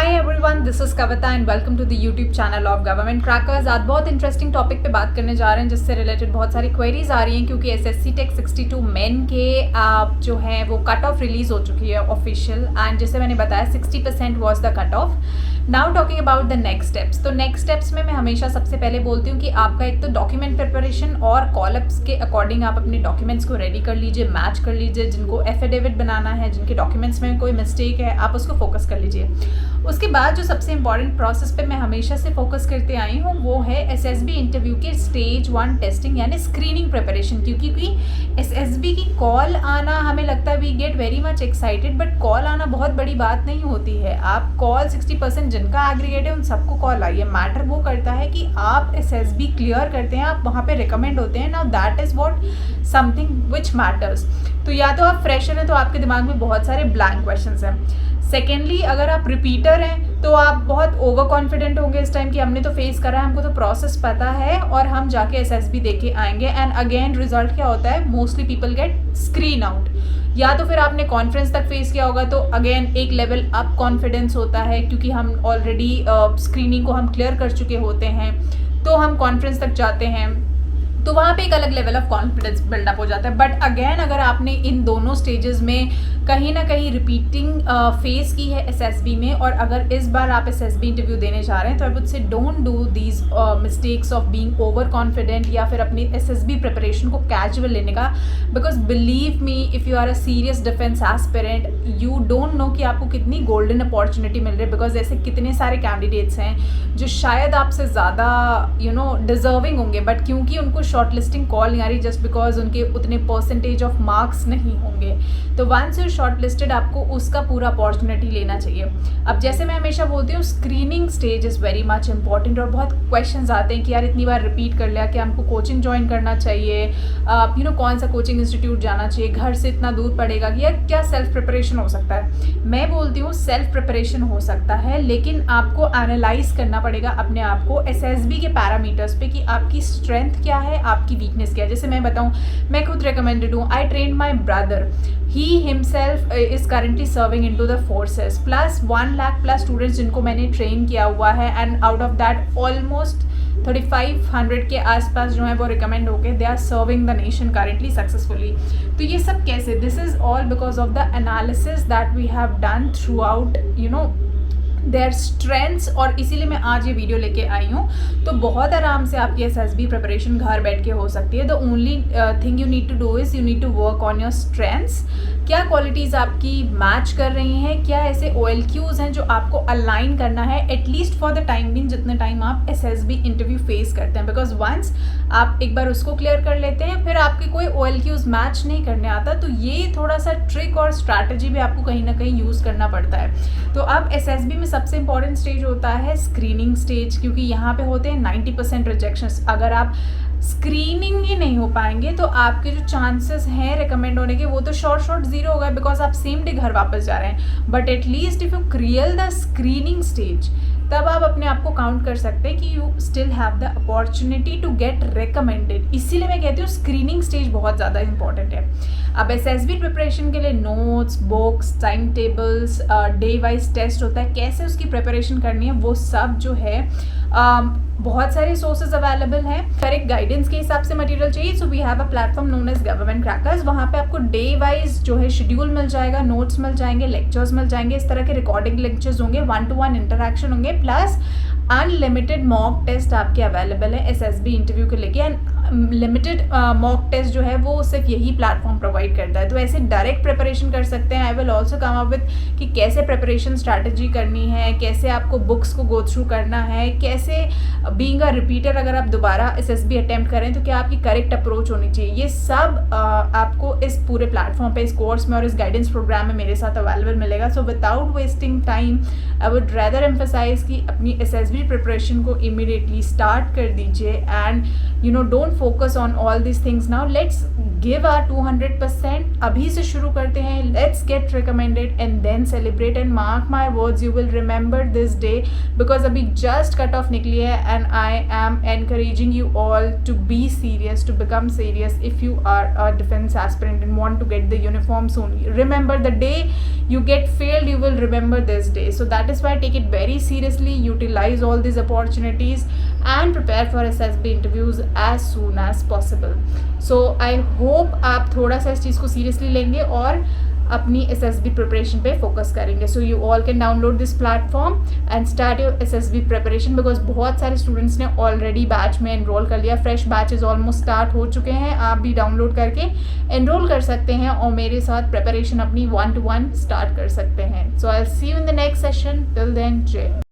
Hi everyone, this is Kavita and welcome to the YouTube channel of government crackers. आज बहुत interesting topic पे बात करने जा रहे हैं जिससे रिलेटेड बहुत सारी क्वेरीज आ रही हैं क्योंकि एसएससी टेक 62 मेन के जो हैं वो कट ऑफ रिलीज हो चुकी है ऑफिशियल, एंड जैसे मैंने बताया 60% was the cut off. Now talking about the next steps. तो नेक्स्ट स्टेप्स में मैं हमेशा सबसे पहले बोलती हूँ कि आपका एक तो डॉक्यूमेंट प्रिपरेशन और कॉलअप्स के अकॉर्डिंग आप अपने डॉक्यूमेंट्स को रेडी कर लीजिए, मैच कर लीजिए। जिनको एफिडेविट बनाना है, जिनके डॉक्यूमेंट्स में कोई मिस्टेक है, आप उसको फोकस कर लीजिए। उसके बाद जो सबसे इंपॉर्टेंट प्रोसेस पे मैं हमेशा से फोकस करते आई हूँ वो है एसएसबी इंटरव्यू के स्टेज 1 टेस्टिंग यानी स्क्रीनिंग प्रिपरेशन। क्योंकि एसएसबी की कॉल आना हमें लगता है we get very much excited, but call आना बहुत बड़ी बात नहीं होती है। आप कॉल 60% जिनका एग्रीगेट है उन सबको कॉल आई है। मैटर वो करता है कि आप एसएसबी क्लियर करते हैं, आप वहाँ पे रिकमेंड होते हैं। Now that is what something which matters. तो या तो आप फ्रेशर हैं तो आपके दिमाग में बहुत सारे ब्लैंक क्वेश्चंस हैं। सेकेंडली, अगर आप रिपीटर हैं तो आप बहुत ओवर कॉन्फिडेंट होंगे इस टाइम कि हमने तो फेस करा है, हमको तो प्रोसेस पता है और हम जाके एसएसबी दे के आएंगे। एंड अगेन रिजल्ट क्या होता है, mostly people get screen out. या तो फिर आपने कॉन्फ्रेंस तक फेस किया होगा तो अगेन एक लेवल अप कॉन्फिडेंस होता है क्योंकि हम ऑलरेडी स्क्रीनिंग को हम क्लियर कर चुके होते हैं, तो हम कॉन्फ्रेंस तक जाते हैं तो वहाँ पे एक अलग लेवल ऑफ कॉन्फिडेंस बिल्डअप हो जाता है। बट अगेन अगर आपने इन दोनों स्टेजेस में कहीं ना कहीं रिपीटिंग फेस की है एसएसबी में, और अगर इस बार आप एसएसबी इंटरव्यू देने जा रहे हैं तो I would say don't do these mistakes of being over confident या फिर अपनी एसएसबी प्रिपरेशन को कैजुअल लेने का। Because believe me, if you are a serious defence aspirant you don't know कि आपको कितनी गोल्डन अपॉर्चुनिटी मिल रही है। बिकॉज ऐसे कितने सारे कैंडिडेट्स हैं जो शायद आपसे ज़्यादा डिजर्विंग होंगे, बट क्योंकि उनको शॉर्टलिस्टिंग कॉल नहीं आ रही जस्ट बिकॉज उनके उतने परसेंटेज ऑफ मार्क्स नहीं होंगे। तो वंस यू शॉर्टलिस्टेड आपको उसका पूरा अपॉर्चुनिटी लेना चाहिए। अब जैसे मैं हमेशा बोलती हूँ screening stage is very much important, और बहुत क्वेश्चंस आते हैं कि यार इतनी बार रिपीट कर लिया कि हमको कोचिंग ज्वाइन करना चाहिए, कौन सा कोचिंग इंस्टीट्यूट जाना चाहिए, घर से इतना दूर पड़ेगा कि यार क्या सेल्फ प्रिपरेशन हो सकता है। मैं बोलती हूँ सेल्फ प्रिपरेशन हो सकता है, लेकिन आपको एनालाइज करना पड़ेगा अपने आप को एसएसबी के पैरामीटर्स पे कि आपकी स्ट्रेंथ क्या है, आपकी वीकनेस क्या है। जैसे मैं बताऊं, मैं खुद रिकमेंडेड हूँ, I train my brother, he himself is currently serving into the forces, plus 1 lakh plus students जिनको मैंने ट्रेन किया हुआ है, and out of that almost 3500 के आसपास जो है वो रिकमेंड हो गए, they are serving the nation currently successfully. तो ये सब कैसे, this is all because of the analysis that we have done throughout their strengths, और इसीलिए मैं आज ये वीडियो लेके आई हूँ। तो बहुत आराम से आपकी एसएसबी प्रिपरेशन घर बैठ के हो सकती है। The only thing you need to do is you need to work on your strengths. क्या क्वालिटीज़ आपकी मैच कर रही हैं, क्या ऐसे OLQs हैं जो आपको अलाइन करना है at least for the time being, जितने टाइम आप एसएसबी इंटरव्यू फेस करते हैं। बिकॉज वंस आप एक बार उसको क्लियर कर लेते हैं फिर आपके कोई OLQs मैच नहीं करने आता, तो ये थोड़ा सा ट्रिक और स्ट्रैटेजी भी आपको कहीं ना कहीं यूज़ करना पड़ता है। तो अब एसएसबी में सबसे इंपॉर्टेंट स्टेज होता है स्क्रीनिंग स्टेज, क्योंकि यहाँ पे होते हैं 90% रिजेक्शंस। अगर आप स्क्रीनिंग ही नहीं हो पाएंगे तो आपके जो चांसेस हैं रिकमेंड होने के वो तो शॉर्ट 0 हो गए, बिकॉज आप सेम डे घर वापस जा रहे हैं। But at least if you clear the screening stage तब आप अपने आप को काउंट कर सकते हैं कि you still have the opportunity to get recommended. इसीलिए मैं कहती हूँ स्क्रीनिंग स्टेज बहुत ज़्यादा इंपॉर्टेंट है। अब एसएसबी प्रिपरेशन के लिए notes, books, time tables, day wise test होता है, कैसे उसकी प्रिपरेशन करनी है वो सब जो है बहुत सारे सोर्सेज अवेलेबल हैं। करेक्ट गाइडेंस के हिसाब से मटेरियल चाहिए, so we have a platform known as Government Crackers. वहाँ पे आपको डे वाइज जो है शेड्यूल मिल जाएगा, नोट्स मिल जाएंगे, लेक्चर्स मिल जाएंगे, इस तरह के रिकॉर्डिंग लेक्चर्स होंगे, 1-to-1 इंटरेक्शन होंगे, प्लस अनलिमिटेड मॉक टेस्ट आपके अवेलेबल है एसएसबी इंटरव्यू के लेके। एंड लिमिटेड मॉक टेस्ट जो है वो सिर्फ यही प्लेटफॉर्म प्रोवाइड करता है। तो ऐसे डायरेक्ट प्रिपरेशन कर सकते हैं। I will also come up with कि कैसे प्रिपरेशन स्ट्रैटेजी करनी है, कैसे आपको बुक्स को गो थ्रू करना है, कैसे बीइंग अ रिपीटर अगर आप दोबारा एसएसबी अटेम्प्ट करें तो क्या आपकी करेक्ट अप्रोच होनी चाहिए। ये सब आपको इस पूरे प्लेटफॉर्म पे, इस कोर्स में और इस गाइडेंस प्रोग्राम में मेरे साथ अवेलेबल मिलेगा। So without wasting time I would rather emphasise कि अपनी एसएसबी प्रिपरेशन को इमीडिएटली स्टार्ट कर दीजिए, and don't focus on all these things now. Let's give our 200%. अभी से शुरू करते हैं. Let's get recommended and then celebrate and mark my words, you will remember this day because अभी just cut off निकली है and I am encouraging you all to be serious, to become serious if you are a defense aspirant and want to get the uniform soon. Remember, the day you get failed, you will remember this day. So that is why take it very seriously, utilize all these opportunities and prepare for SSB interviews as soon as possible. So I hope आप थोड़ा सा इस चीज़ को seriously लेंगे और अपनी SSB preparation पे focus करेंगे. So you all can download this platform and start your SSB preparation because बहुत सारे स्टूडेंट्स ने ऑलरेडी बैच में एनरोल कर लिया. फ्रेश बैचेस ऑलमोस्ट स्टार्ट हो चुके हैं. आप भी डाउनलोड करके एनरोल कर सकते हैं और मेरे साथ प्रिपरेशन अपनी 1-to-1 स्टार्ट कर सकते हैं. So I will see you in the next session. Till then, जय.